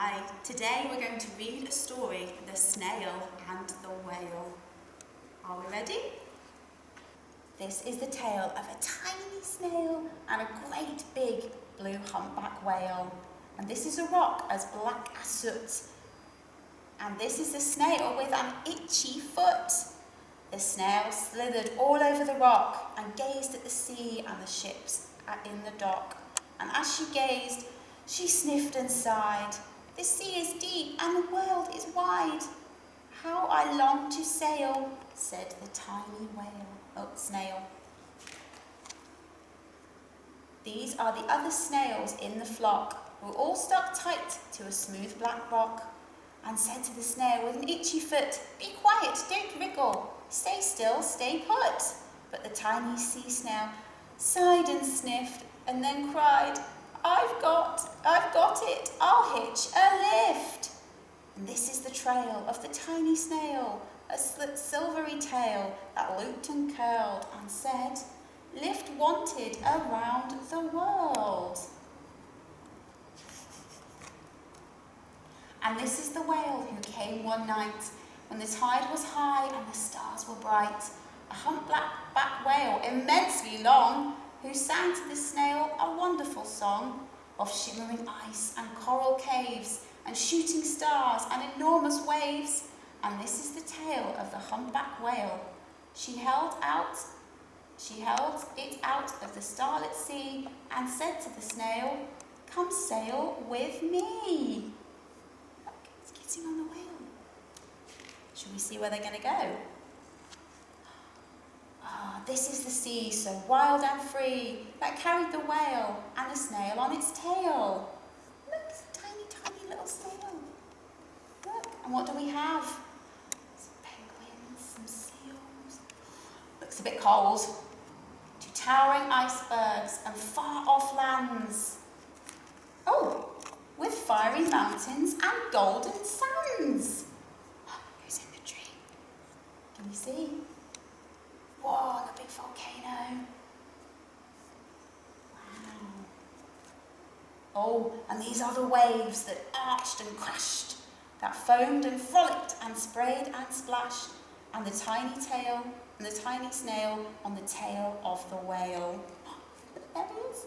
Hi, today we're going to read a story, The Snail and the Whale. Are we ready? This is the tale of a tiny snail and a great big blue humpback whale. And this is a rock as black as soot. And this is the snail with an itchy foot. The snail slithered all over the rock and gazed at the sea and the ships in the dock. And as she gazed, she sniffed and sighed. The sea is deep and the world is wide. How I long to sail, said the tiny snail. These are the other snails in the flock, who all stuck tight to a smooth black rock, and said to the snail with an itchy foot, "Be quiet, don't wriggle, stay still, stay put." But the tiny sea snail sighed and sniffed, and then cried, I've got it, I'll hitch a lift." And this is the trail of the tiny snail, a silvery tail that looped and curled and said, "Lift wanted around the world." And this is the whale who came one night when the tide was high and the stars were bright, a humpback whale immensely long, who sang to the snail a wonderful song of shimmering ice and coral caves and shooting stars and enormous waves. And this is the tale of the humpback whale. She held it out of the starlit sea and said to the snail, "Come sail with me." Look, it's kissing on the whale. Should we see where they're going to go? This is the sea, so wild and free, that carried the whale and the snail on its tail. Look, it's a tiny, tiny little snail. Look, and what do we have? Some penguins, some seals. Looks a bit cold. Two towering icebergs and far-off lands. Oh, with fiery mountains and golden sands. Who's in the tree? Can you see? Whoa, the big volcano. Wow. Oh, and these are the waves that arched and crashed, that foamed and frolicked and sprayed and splashed, and the tiny snail on the tail of the whale. There it is.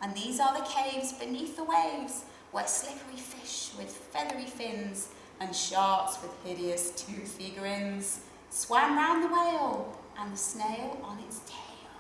And these are the caves beneath the waves, where slippery fish with feathery fins and sharks with hideous toothy grins swam round the whale and the snail on its tail.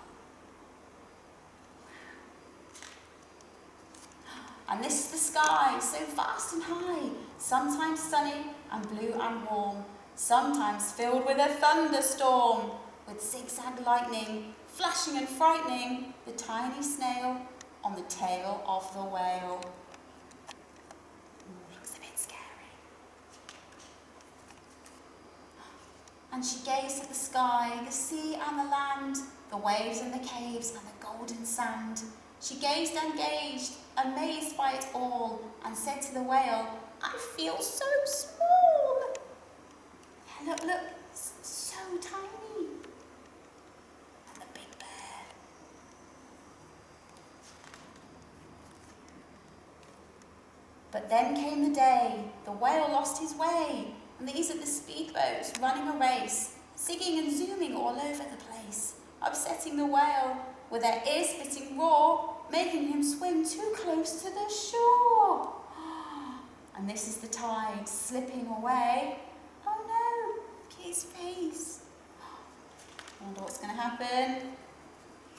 And this is the sky, so vast and high, sometimes sunny and blue and warm, sometimes filled with a thunderstorm, with zigzag lightning, flashing and frightening the tiny snail on the tail of the whale. Looks a bit scary. And she gazed at the sky, the sea and the land, the waves and the caves and the golden sand. She gazed and gazed, amazed by it all, and said to the whale, "I feel so small." Yeah, look, so tiny. And the big bear. But then came the day, the whale lost his way, and these are the speedboats running a race, zigging and zooming all over the place, upsetting the whale with their ear-splitting roar, making him swim too close to the shore. And this is the tide slipping away. Oh no, look at his face. I wonder what's going to happen.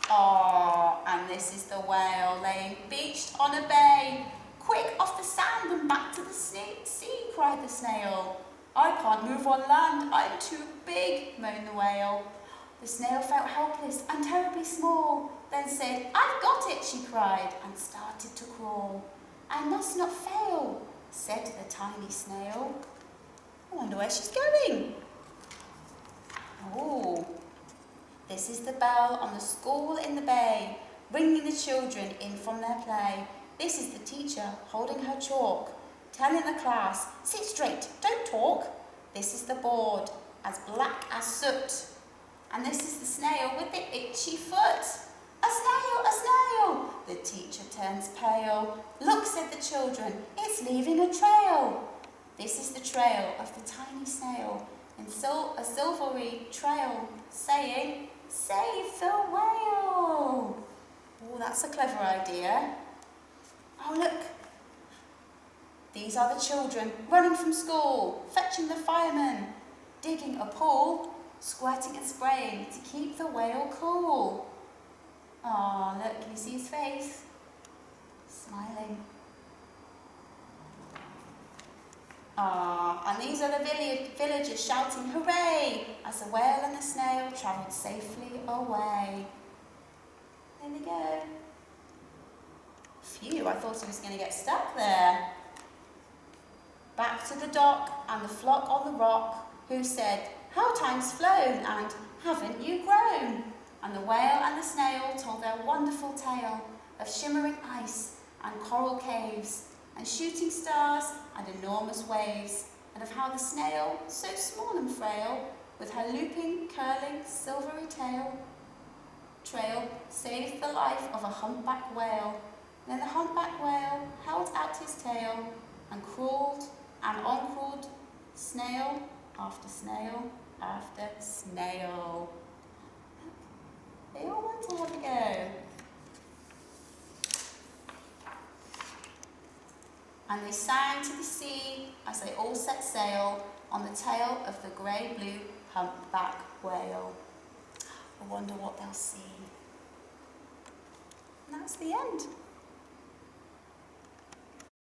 Oh, and this is the whale laying beached on a bay. "Quick, off the sand and back to the sea," cried the snail. "I can't move on land, I'm too big," moaned the whale. The snail felt helpless and terribly small, then said, "I've got it," she cried, and started to crawl. "I must not fail," said the tiny snail. I wonder where she's going. Oh, this is the bell on the school in the bay, ringing the children in from their play. This is the teacher holding her chalk, telling the class, "Sit straight, don't talk." This is the board, as black as soot. And this is the snail with the itchy foot. A snail, a snail! The teacher turns pale. Look, said the children, it's leaving a trail. This is the trail of the tiny snail, and a silvery trail saying, save the whale. Oh, that's a clever idea. Oh, look. These are the children running from school, fetching the fireman, digging a pool, squirting and spraying to keep the whale cool. Oh, look, can you see his face? Smiling. And these are the villagers shouting hooray as the whale and the snail travelled safely away. There we go. Phew, I thought he was going to get stuck there. Back to the dock and the flock on the rock, who said, how time's flown and haven't you grown? And the whale and the snail told their wonderful tale of shimmering ice and coral caves and shooting stars and enormous waves, and of how the snail, so small and frail, with her looping, curling, silvery trail, saved the life of a humpback whale. And then the humpback whale held out his tail and crawled and uncrawled, snail after snail after snail. They all want to have a go. And they sang to the sea as they all set sail on the tail of the grey-blue humpback whale. I wonder what they'll see. And that's the end.